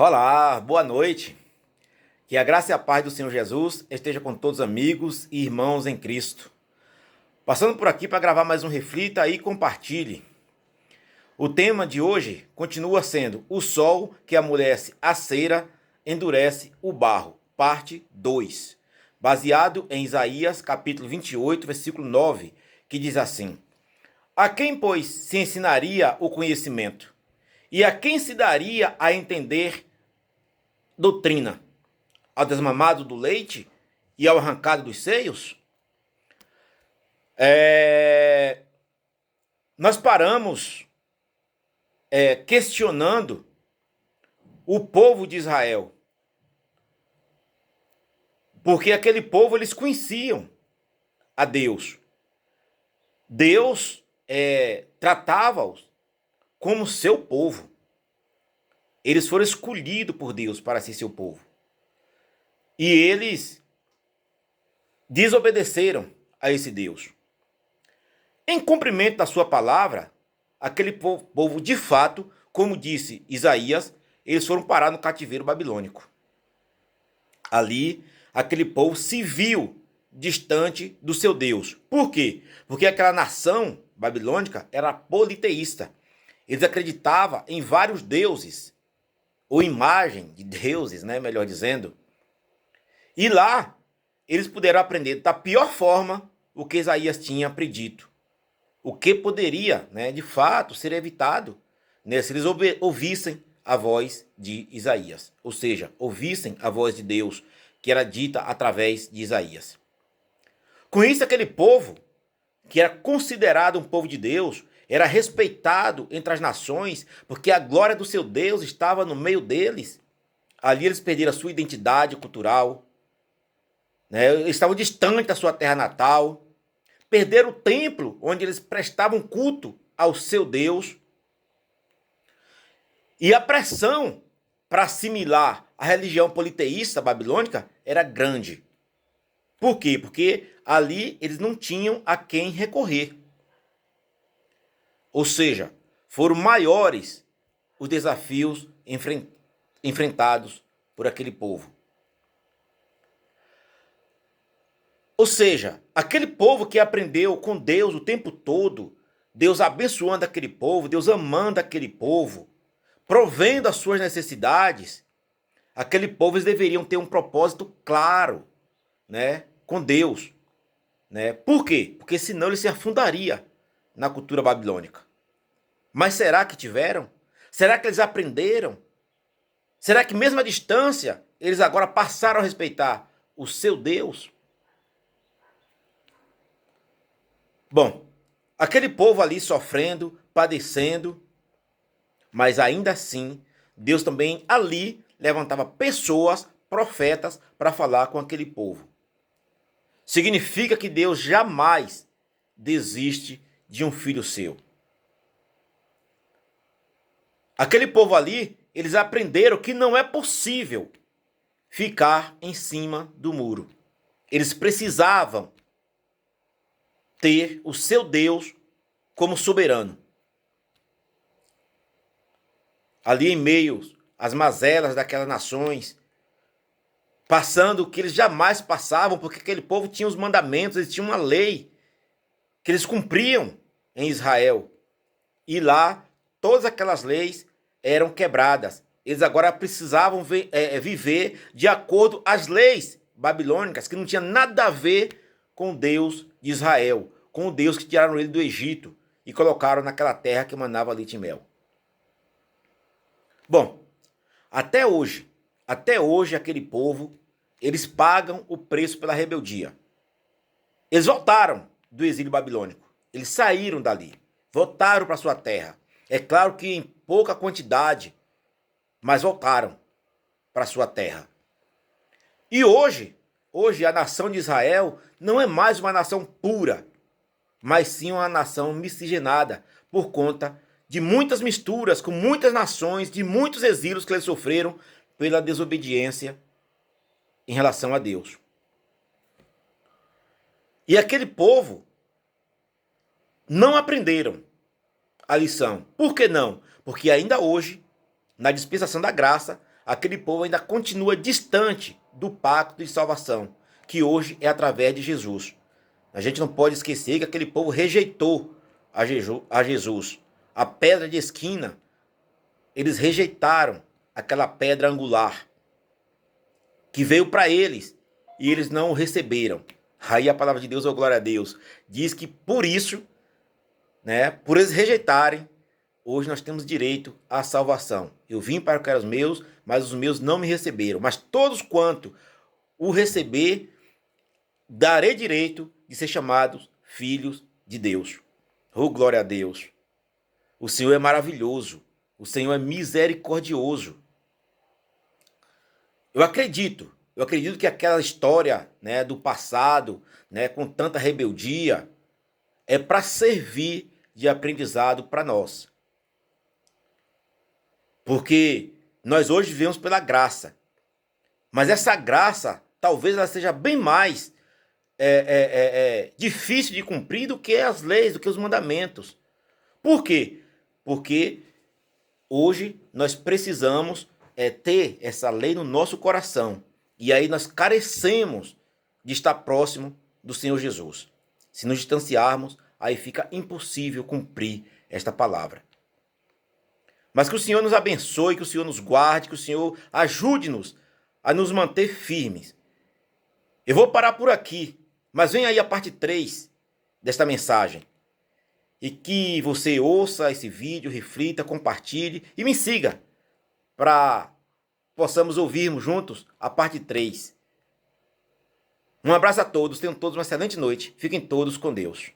Olá, boa noite. Que a graça e a paz do Senhor Jesus esteja com todos os amigos e irmãos em Cristo. Passando por aqui para gravar mais um Reflita e Compartilhe. O tema de hoje continua sendo o sol que amolece a cera, endurece o barro, parte 2, baseado em Isaías capítulo 28, versículo 9, que diz assim: A quem, pois, se ensinaria o conhecimento? E a quem se daria a entender doutrina? Ao desmamado do leite e ao arrancado dos seios? Nós paramos questionando o povo de Israel, porque aquele povo eles conheciam a Deus. Deus tratava-os como seu povo. Eles foram escolhidos por Deus para ser seu povo. E eles desobedeceram a esse Deus. Em cumprimento da sua palavra, aquele povo de fato, como disse Isaías, eles foram parar no cativeiro babilônico. Ali, aquele povo se viu distante do seu Deus. Por quê? Porque aquela nação babilônica era politeísta. Eles acreditavam em vários deuses, ou imagem de deuses, né, melhor dizendo. E lá, eles puderam aprender da pior forma o que Isaías tinha predito. O que poderia, né, de fato, ser evitado, né, se eles ouvissem a voz de Isaías. Ou seja, ouvissem a voz de Deus, que era dita através de Isaías. Com isso, aquele povo, que era considerado um povo de Deus, era respeitado entre as nações, porque a glória do seu Deus estava no meio deles. Ali eles perderam a sua identidade cultural, né? Eles estavam distantes da sua terra natal, perderam o templo onde eles prestavam culto ao seu Deus. E a pressão para assimilar a religião politeísta babilônica era grande. Por quê? Porque ali eles não tinham a quem recorrer. Ou seja, foram maiores os desafios enfrentados por aquele povo. Ou seja, aquele povo que aprendeu com Deus o tempo todo, Deus abençoando aquele povo, Deus amando aquele povo, provendo as suas necessidades, aquele povo eles deveriam ter um propósito claro, né, com Deus, né? Por quê? Porque senão ele se afundaria na cultura babilônica. Mas será que tiveram? Será que eles aprenderam? Será que mesmo à distância eles agora passaram a respeitar o seu Deus? Bom, aquele povo ali sofrendo, padecendo, mas ainda assim, Deus também ali levantava pessoas, profetas, para falar com aquele povo. Significa que Deus jamais desiste de um filho seu. Aquele povo ali, eles aprenderam que não é possível ficar em cima do muro. Eles precisavam ter o seu Deus como soberano. Ali em meio às mazelas daquelas nações, passando o que eles jamais passavam, porque aquele povo tinha os mandamentos, eles tinham uma lei que eles cumpriam em Israel. E lá, todas aquelas leis eram quebradas. Eles agora precisavam viver de acordo às leis babilônicas, que não tinha nada a ver com o Deus de Israel, com o Deus que tiraram ele do Egito e colocaram naquela terra que manava leite e mel. Bom, até hoje aquele povo, eles pagam o preço pela rebeldia. Eles voltaram do exílio babilônico, eles saíram dali, voltaram para sua terra. É claro que em pouca quantidade, mas voltaram para sua terra. E hoje a nação de Israel não é mais uma nação pura, mas sim uma nação miscigenada, por conta de muitas misturas com muitas nações, de muitos exílios que eles sofreram pela desobediência em relação a Deus. E aquele povo não aprenderam a lição. Por que não? Porque ainda hoje, na dispensação da graça, aquele povo ainda continua distante do pacto de salvação, que hoje é através de Jesus. A gente não pode esquecer que aquele povo rejeitou a Jesus. A pedra de esquina, eles rejeitaram aquela pedra angular que veio para eles e eles não o receberam. Aí a palavra de Deus, oh glória a Deus, diz que por isso, né, por eles rejeitarem, hoje nós temos direito à salvação. Eu vim para que eram os meus, mas os meus não me receberam. Mas todos quanto o receber, darei direito de ser chamados filhos de Deus. Oh glória a Deus. O Senhor é maravilhoso. O Senhor é misericordioso. Eu acredito que aquela história, né, do passado, né, com tanta rebeldia, é para servir de aprendizado para nós. Porque nós hoje vivemos pela graça. Mas essa graça, talvez ela seja bem mais difícil de cumprir do que as leis, do que os mandamentos. Por quê? Porque hoje nós precisamos ter essa lei no nosso coração. E aí nós carecemos de estar próximo do Senhor Jesus. Se nos distanciarmos, aí fica impossível cumprir esta palavra. Mas que o Senhor nos abençoe, que o Senhor nos guarde, que o Senhor ajude-nos a nos manter firmes. Eu vou parar por aqui, mas vem aí a parte 3 desta mensagem. E que você ouça esse vídeo, reflita, compartilhe e me siga para possamos ouvirmos juntos a parte 3. Um abraço a todos, tenham todos uma excelente noite, fiquem todos com Deus.